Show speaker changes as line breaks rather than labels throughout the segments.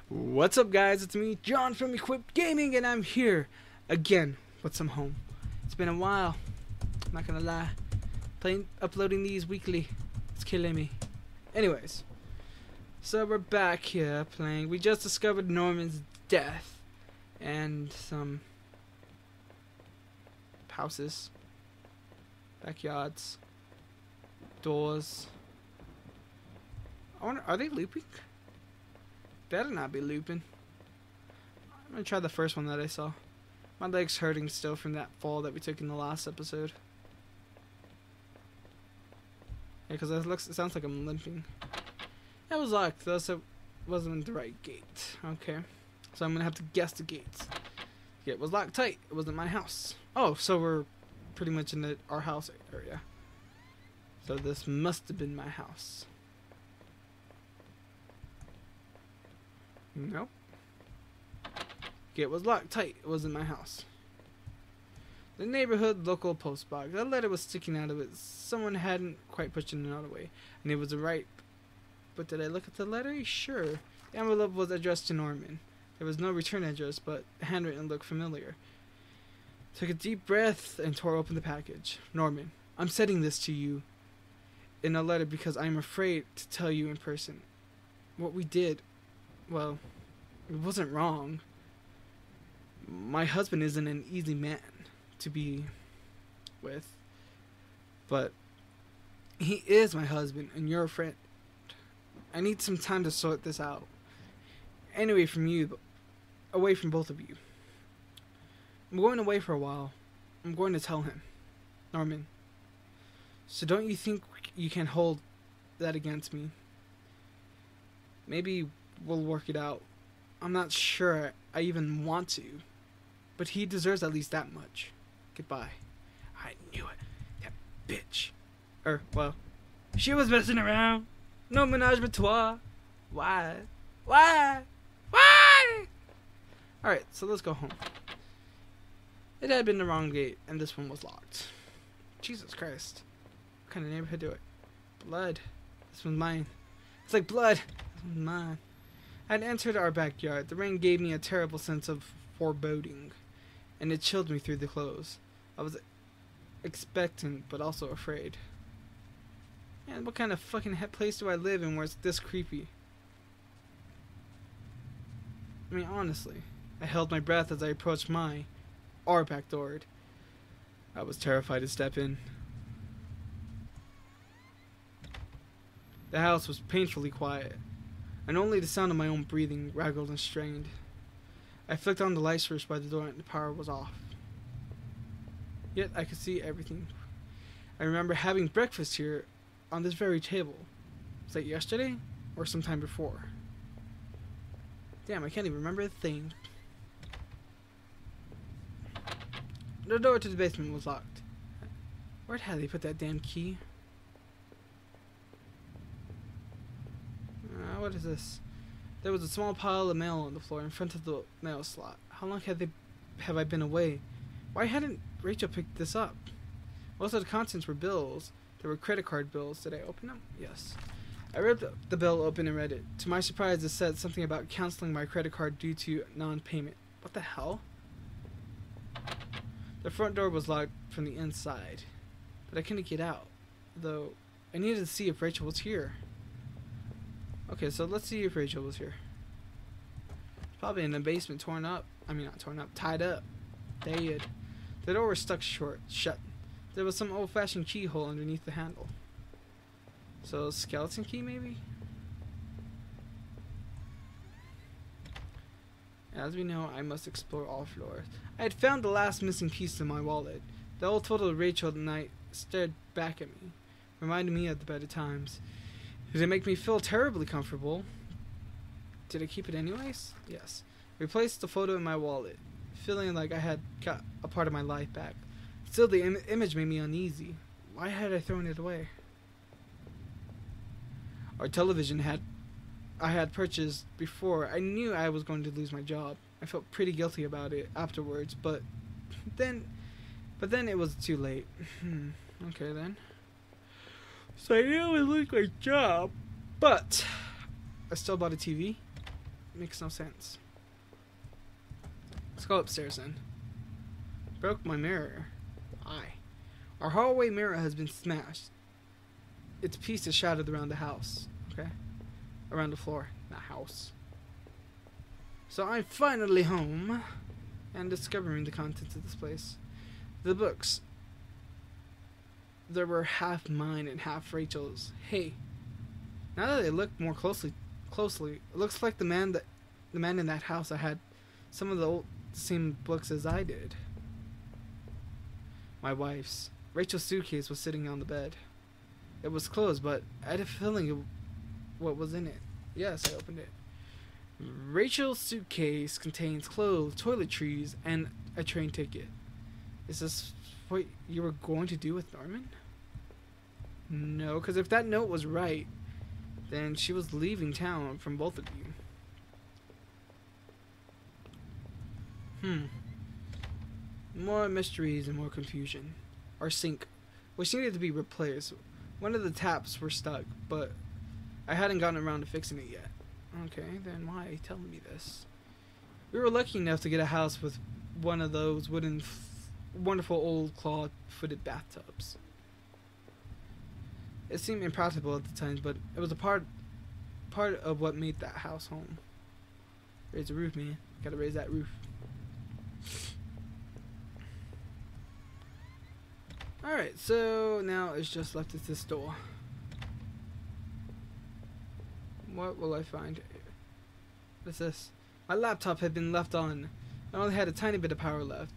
What's up, guys? It's me, John from Equipped Gaming, and I'm here again with some home. It's been a while, I'm not gonna lie. Uploading these weekly, it's killing me. Anyways, so we're back here playing. We just discovered Norman's death and some houses, backyards, doors. I wonder, are they looping? Better not be looping. I'm gonna try the first one that I saw. My leg's hurting still from that fall that we took in the last episode. Yeah, because it sounds like I'm limping. That was locked though, so it wasn't the right gate. Okay, so I'm gonna have to guess the gates. Yeah, it was locked tight. It wasn't my house. Oh, so we're pretty much in our house area. So this must have been my house. Nope. Gate was locked tight. It wasn't my house. The neighborhood local post box. That letter was sticking out of it. Someone hadn't quite pushed it out of the way. And it was right. But did I look at the letter? Sure. The envelope was addressed to Norman. There was no return address, but the handwritten looked familiar. Took a deep breath and tore open the package. Norman, I'm sending this to you in a letter because I'm afraid to tell you in person. What we did, well, it wasn't wrong. My husband isn't an easy man to be with, but he is my husband and you're a friend. I need some time to sort this out. Anyway, from you, away from both of you. I'm going away for a while. I'm going to tell him, Norman. So don't you think you can hold that against me? Maybe we'll work it out. I'm not sure I even want to, but he deserves at least that much. Goodbye. I knew it. That bitch. Well, she was messing around. No menage a trois. Why? Alright, so let's go home. It had been the wrong gate, and this one was locked. Jesus Christ. What kind of neighborhood do it? Blood. This one's mine. It's like blood. This one's mine. I'd entered our backyard. The rain gave me a terrible sense of foreboding, and it chilled me through the clothes. I was expectant, but also afraid. Man, what kind of fucking place do I live in where it's this creepy? I mean, honestly, I held my breath as I approached our back door. I was terrified to step in. The house was painfully quiet, and only the sound of my own breathing raggled and strained. I flicked on the light switch by the door and the power was off. Yet I could see everything. I remember having breakfast here on this very table. Was that yesterday or sometime before? Damn, I can't even remember a thing. The door to the basement was locked. Where had they put that damn key? What is this? There was a small pile of mail on the floor in front of the mail slot. How long have I been away? Why hadn't Rachel picked this up? Most of the contents were bills. There were credit card bills. Did I open them? Yes. I ripped the bill open and read it. To my surprise, it said something about canceling my credit card due to non-payment. What the hell? The front door was locked from the inside, but I couldn't get out, though I needed to see if Rachel was here. Okay, so let's see if Rachel was here. Probably in the basement, torn up. I mean, not torn up, tied up. Dead. The door was stuck shut. There was some old-fashioned keyhole underneath the handle. So, skeleton key, maybe? As we know, I must explore all floors. I had found the last missing piece in my wallet. The old photo of Rachel tonight stared back at me, reminding me of the better times. Did it make me feel terribly comfortable? Did I keep it anyways? Yes. Replaced the photo in my wallet, feeling like I had got a part of my life back. Still, the image made me uneasy. Why had I thrown it away? Our television I had purchased before. I knew I was going to lose my job. I felt pretty guilty about it afterwards, but then it was too late. Okay then. So I knew I would lose my job, but I still bought a TV. makes no sense. Let's go upstairs then. Broke my mirror. Aye. Our hallway mirror has been smashed. Its piece is shattered around the house. Okay? Around the floor. Not house. So I'm finally home and discovering the contents of this place. The books. There were half mine and half Rachel's. Hey. Now that I look more closely, it looks like the man in that house had some of the same books as I did. My wife's. Rachel's suitcase was sitting on the bed. It was closed, but I had a feeling of what was in it. Yes, I opened it. Rachel's suitcase contains clothes, toiletries, and a train ticket. Is this what you were going to do with Norman? No, because if that note was right, then she was leaving town from both of you. More mysteries and more confusion. Our sink, which needed to be replaced. One of the taps were stuck, but I hadn't gotten around to fixing it yet. Okay, then why are you telling me this? We were lucky enough to get a house with one of those wonderful old claw-footed bathtubs. It seemed impractical at the time, but it was a part of what made that house home. Raise the roof, man. Gotta raise that roof. Alright, so now it's just left at this door. What will I find? What's this? My laptop had been left on. I only had a tiny bit of power left.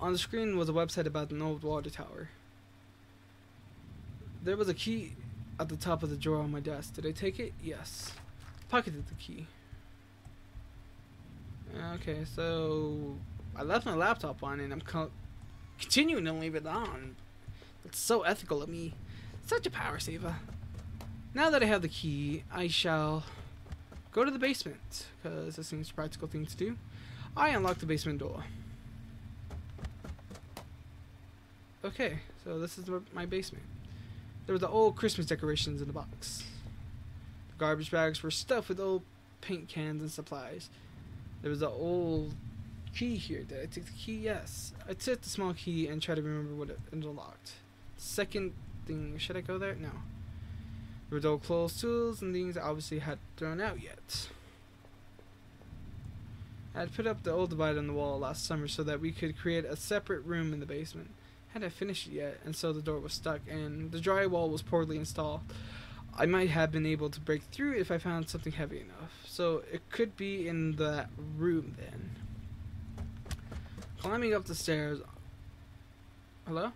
On the screen was a website about an old water tower. There was a key at the top of the drawer on my desk. Did I take it? Yes. Pocketed the key. Okay, so I left my laptop on and I'm continuing to leave it on. It's so ethical of me. Such a power saver. Now that I have the key, I shall go to the basement, because this seems a practical thing to do. I unlock the basement door. Okay, so this is my basement. There were the old Christmas decorations in the box. The garbage bags were stuffed with old paint cans and supplies. There was an old key here. Did I take the key? Yes. I took the small key and tried to remember what it unlocked. Second thing, should I go there? No. There were the old clothes, tools, and things I obviously had thrown out yet. I had put up the old divider on the wall last summer so that we could create a separate room in the basement. Hadn't finished it yet, and so the door was stuck, and the drywall was poorly installed. I might have been able to break through if I found something heavy enough. So it could be in that room then. Climbing up the stairs. Hello?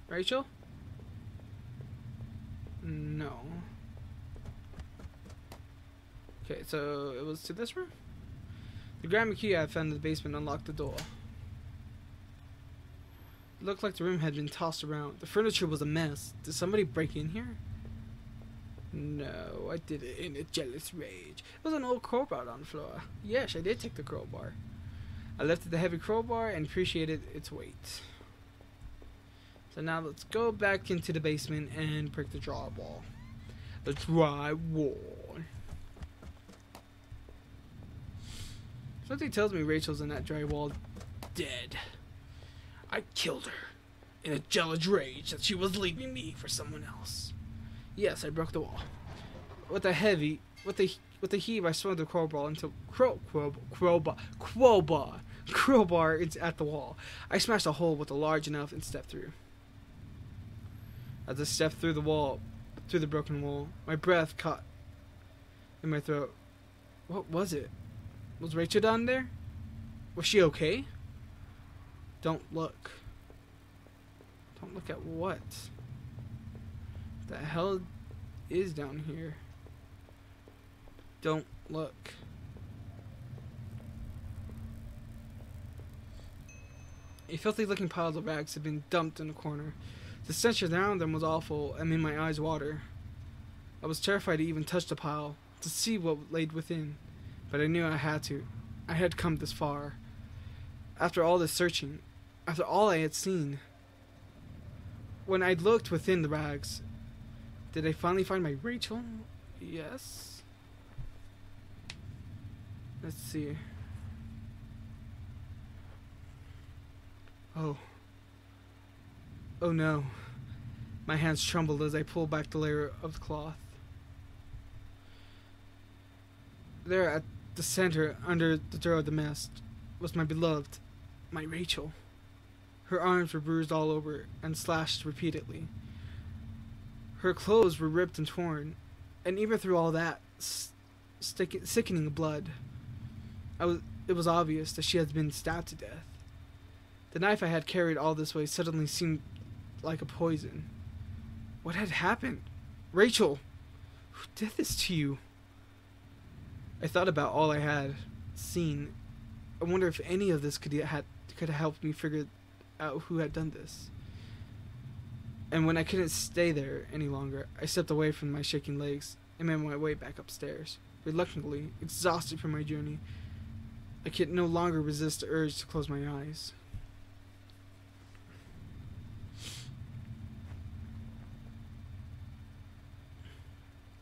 Rachel? No. Okay, so it was to this room? The grandma key I found in the basement unlocked the door. It looked like the room had been tossed around. The furniture was a mess. Did somebody break in here? No, I did it in a jealous rage. It was an old crowbar on the floor. Yes, I did take the crowbar. I lifted the heavy crowbar and appreciated its weight. So now let's go back into the basement and break the drywall. The drywall. Something tells me Rachel's in that drywall dead. I killed her in a jealous rage that she was leaving me for someone else. Yes, I broke the wall. With a heave, I swung the crowbar into crowbar it's at the wall. I smashed a hole with a large enough and stepped through. As I stepped through the broken wall, my breath caught in my throat. What was it? Was Rachel down there? Was she okay? Don't look. Don't look at what? The hell is down here? Don't look. A filthy looking pile of rags had been dumped in a corner. The stench around them was awful and made my eyes water. I was terrified to even touch the pile, to see what lay within, but I knew I had to. I had come this far. After all this searching, after all I had seen. When I looked within the rags, did I finally find my Rachel? Yes. Let's see. Oh. Oh no. My hands trembled as I pulled back the layer of the cloth. There at the center, under the door of the mist, was my beloved, my Rachel. Her arms were bruised all over and slashed repeatedly. Her clothes were ripped and torn, and even through all that sickening blood, it was obvious that she had been stabbed to death. The knife I had carried all this way suddenly seemed like a poison. What had happened? Rachel! Who did this to you? I thought about all I had seen. I wonder if any of this could have helped me figure out who had done this. And when I couldn't stay there any longer, I stepped away from my shaking legs and made my way back upstairs. Reluctantly, exhausted from my journey, I could no longer resist the urge to close my eyes.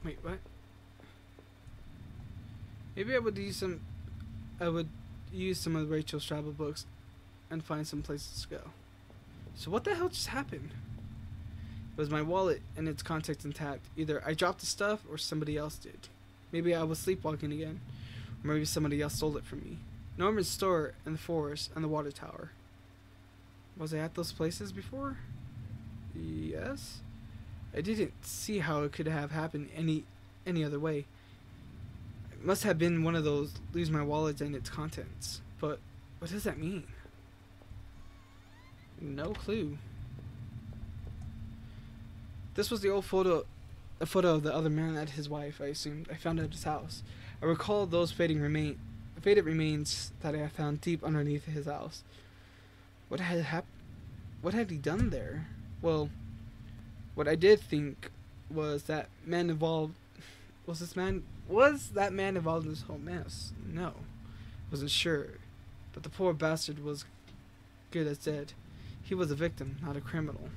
Wait, what? Maybe I would use some of Rachel's travel books and find some places to go. So what the hell just happened? It was my wallet and its contents intact. Either I dropped the stuff or somebody else did. Maybe I was sleepwalking again. Or maybe somebody else stole it from me. Norman's store and the forest and the water tower. Was I at those places before? Yes. I didn't see how it could have happened any other way. It must have been one of those lose my wallet and its contents. But what does that mean? No clue. This was the old photo, a photo of the other man and his wife, I assumed. I found at his house. I recalled those faded remains that I had found deep underneath his house. What had he done there? Well, what I did think was that man involved. Was that man involved in this whole mess? No, wasn't sure. But the poor bastard was good as dead. He was a victim, not a criminal.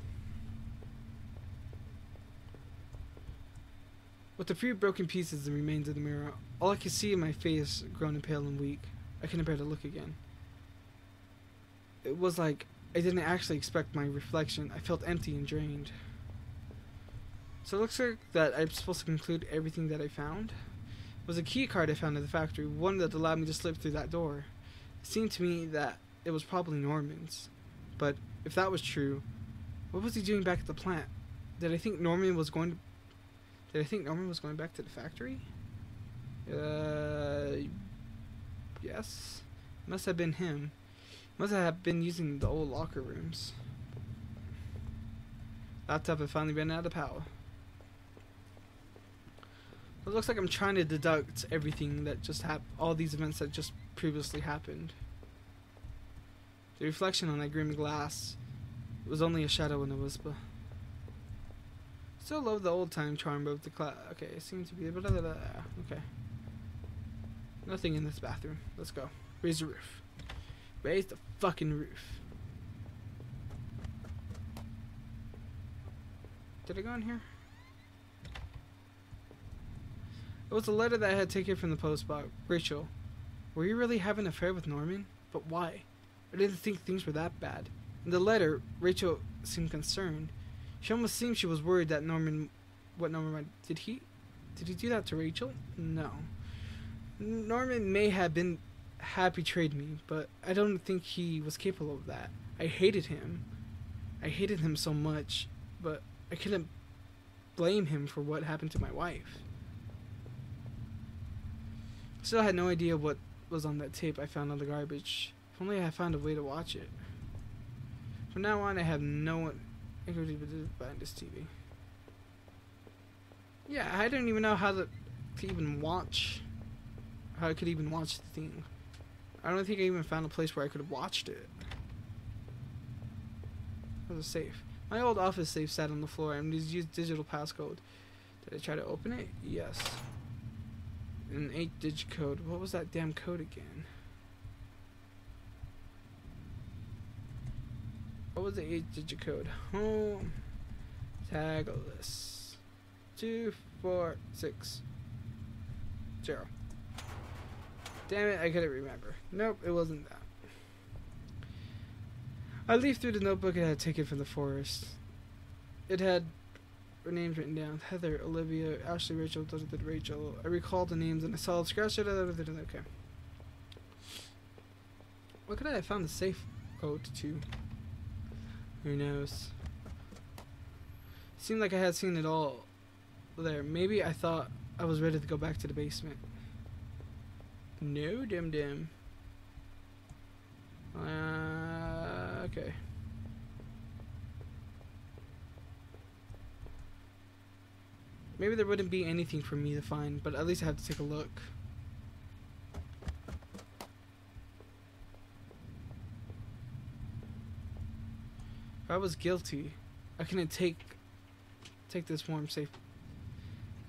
With the few broken pieces and remains of the mirror, all I could see in my face grown and pale and weak. I couldn't bear to look again. It was like I didn't actually expect my reflection. I felt empty and drained. So it looks like that I'm supposed to conclude everything that I found. It was a key card I found in the factory, one that allowed me to slip through that door. It seemed to me that it was probably Norman's. But if that was true, what was he doing back at the plant? Did I think Norman was going back to the factory? Yes. Must have been him. Must have been using the old locker rooms. Laptop had finally been out of power. It looks like I'm trying to deduct everything that just happened, all these events that just previously happened. The reflection on that grim glass was only a shadow and a whisper. Still love the old time charm of the class. Okay, it seems to be blah, blah, blah. Okay. Nothing in this bathroom. Let's go. Raise the roof. Raise the fucking roof. Did I go in here? It was a letter that I had taken from the postbox. Rachel, were you really having an affair with Norman? But why? I didn't think things were that bad. In the letter, Rachel seemed concerned. She almost seemed she was worried that did he do that to Rachel? No. Norman may have betrayed me, but I don't think he was capable of that. I hated him. I hated him so much, but I couldn't blame him for what happened to my wife. Still had no idea what was on that tape I found on the garbage. If only I had found a way to watch it. From now on, I have no one behind this TV. Yeah, I didn't even know how to even watch. How I could even watch the thing. I don't think I even found a place where I could have watched it. It was a safe. My old office safe sat on the floor and used digital passcode. Did I try to open it? Yes. An 8-digit code. What was that damn code again? What was the 8-digit code? Home tag list 2460. Damn it, I couldn't remember. Nope, it wasn't that. I leafed through the notebook it had taken from the forest. It had her names written down. Heather, Olivia, Ashley, Rachel, Rachel. I recalled the names and I saw it scratched it. Okay. What could I have found the safe code to? Who knows? Seemed like I had seen it all there. Maybe I thought I was ready to go back to the basement. No, dim. Okay. Maybe there wouldn't be anything for me to find, but at least I have to take a look. If I was guilty, I couldn't take this warm, safe.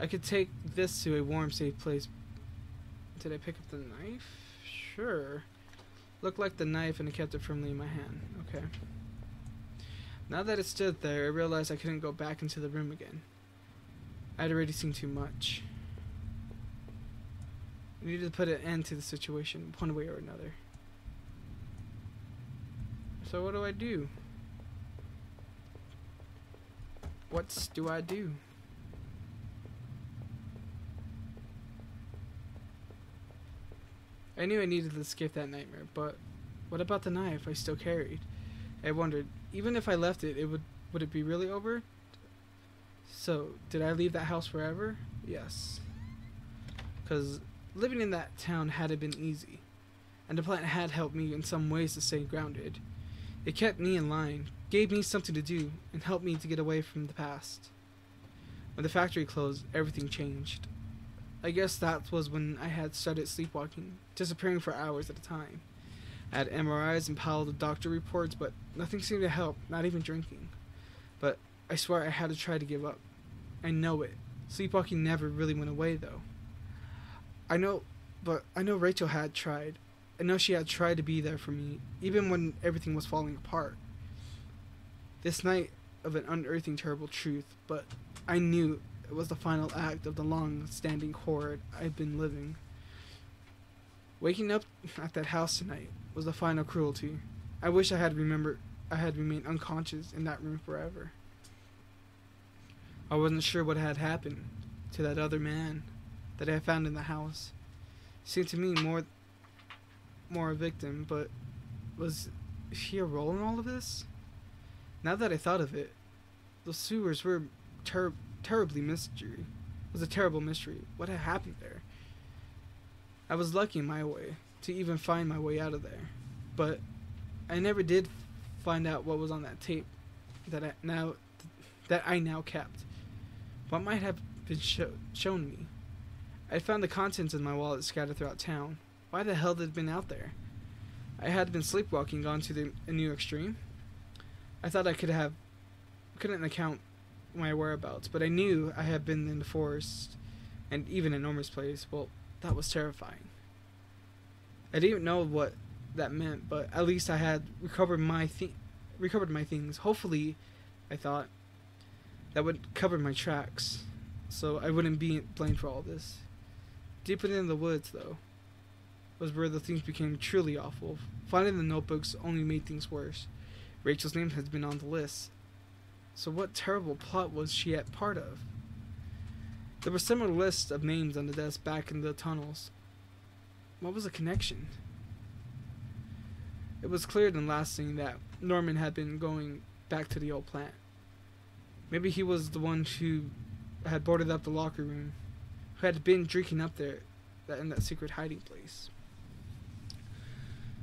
I could take this to a warm, safe place. Did I pick up the knife? Sure. Looked like the knife, and I kept it firmly in my hand. Okay. Now that it stood there, I realized I couldn't go back into the room again. I'd already seen too much. I needed to put an end to the situation, one way or another. So what do I do? What do I do? I knew I needed to escape that nightmare, but what about the knife I still carried? I wondered, even if I left it, would it be really over? So, did I leave that house forever? Yes. Because living in that town hadn't been easy, and the plant had helped me in some ways to stay grounded. It kept me in line, gave me something to do, and helped me to get away from the past. When the factory closed, everything changed. I guess that was when I had started sleepwalking, disappearing for hours at a time. I had MRIs and piled of doctor reports, but nothing seemed to help, not even drinking. But I swear I had to try to give up. I know it. Sleepwalking never really went away, though. I know Rachel had tried. I know she had tried to be there for me, even when everything was falling apart. This night of an unearthing terrible truth, but I knew it was the final act of the long-standing horror I'd been living. Waking up at that house tonight was the final cruelty. I wish I had remained unconscious in that room forever. I wasn't sure what had happened to that other man that I had found in the house. Seemed to me more a victim, but was he a role in all of this? Now that I thought of it, the sewers were terribly mystery. It was a terrible mystery. What had happened there? I was lucky in my way to even find my way out of there, but I never did find out what was on that tape that I now kept. What might have been shown me? I found the contents of my wallet scattered throughout town. Why the hell had it been out there? I had been sleepwalking, gone to a new extreme. I thought I couldn't account my whereabouts, but I knew I had been in the forest and even in Norma's place. Well, that was terrifying. I didn't know what that meant, but at least I had recovered my things. Hopefully, I thought, that would cover my tracks, so I wouldn't be blamed for all this. Deeper in the woods, though, was where the things became truly awful. Finding the notebooks only made things worse. Rachel's name had been on the list. So what terrible plot was she at part of? There were similar lists of names on the desk back in the tunnels. What was the connection? It was clear in the last scene that Norman had been going back to the old plant. Maybe he was the one who had boarded up the locker room, who had been drinking up there in that secret hiding place.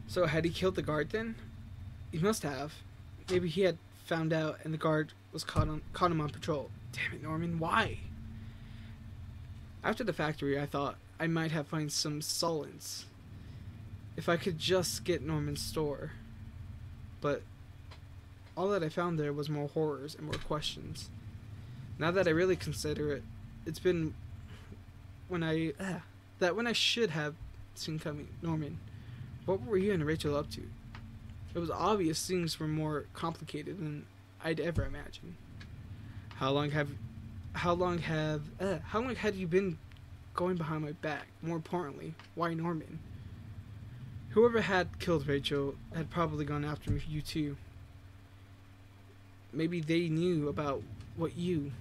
So had he killed the guard then? He must have. Maybe he had found out and the guard was caught him on patrol. Damn it, Norman, why? After the factory, I thought I might have found some solace if I could just get Norman's store. But all that I found there was more horrors and more questions. Now that I really consider it, it's been when I should have seen coming. Norman, what were you and Rachel up to? It was obvious things were more complicated than I'd ever imagined. How long had you been going behind my back? More importantly, why Norman? Whoever had killed Rachel had probably gone after you too. Maybe they knew about what you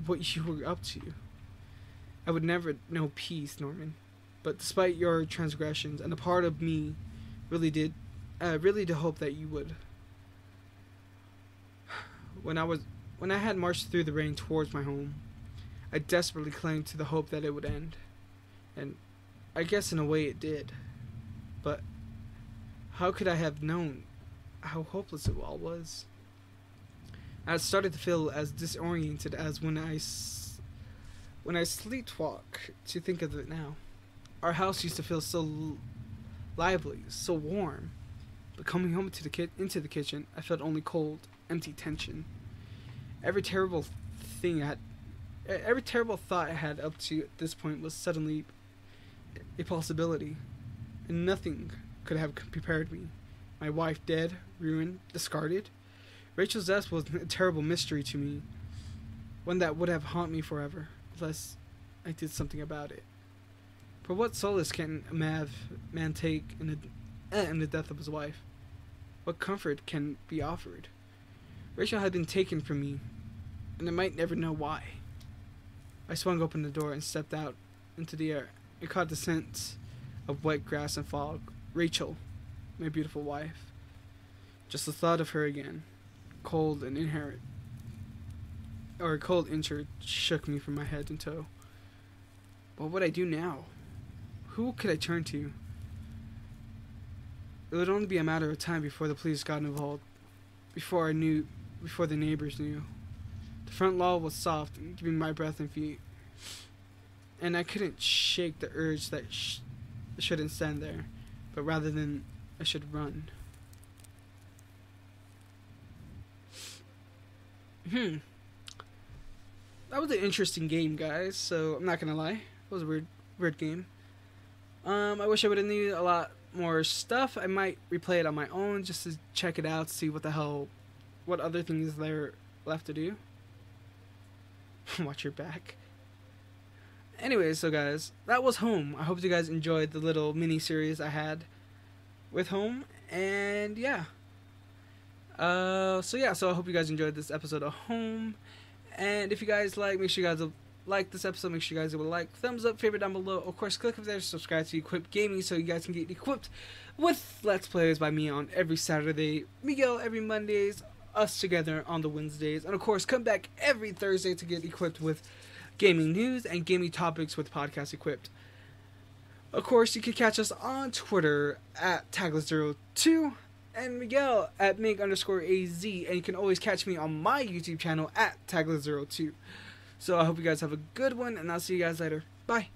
were up to. I would never know peace, Norman. But despite your transgressions, and a part of me really did hope that you would. When I had marched through the rain towards my home, I desperately clung to the hope that it would end. And I guess in a way it did. But how could I have known how hopeless it all was? I had started to feel as disoriented as when I sleepwalk to think of it now. Our house used to feel so lively, so warm. But coming home into the kitchen, I felt only cold, empty tension. Every terrible thought I had up to this point was suddenly a possibility, and nothing could have prepared me. My wife dead, ruined, discarded. Rachel's death was a terrible mystery to me, one that would have haunted me forever, unless I did something about it. For what solace can a man take in the death of his wife? What comfort can be offered? Rachel had been taken from me, and I might never know why. I swung open the door and stepped out into the air. I caught the scent of wet grass and fog. Rachel, my beautiful wife. Just the thought of her again, cold and injured, shook me from my head to toe. What would I do now? Who could I turn to? It would only be a matter of time before the police got involved, before the neighbors knew. The front lawn was soft, giving my breath and feet, and I couldn't shake the urge that shouldn't stand there, but rather than I should run. That was an interesting game, guys, so I'm not gonna lie. It was a weird game. I wish I would have knew a lot more stuff. I might replay it on my own just to check it out, see what other things there left to do. Watch your back. Anyways, so guys, that was Home. I hope you guys enjoyed the little mini series I had with Home, and yeah. So I hope you guys enjoyed this episode of Home, and if you guys make sure you guys like this episode, make sure you guys give it a like, thumbs up, favorite down below. Of course, click up there to subscribe to Equipped Gaming so you guys can get equipped with Let's Plays by me on every Saturday, Miguel every Mondays, us together on the Wednesdays, and of course, come back every Thursday to get equipped with gaming news and gaming topics with Podcast Equipped. Of course, you can catch us on Twitter at Tagless02 and Miguel at Mig_AZ, and you can always catch me on my YouTube channel at Tagless02. So I hope you guys have a good one, and I'll see you guys later. Bye.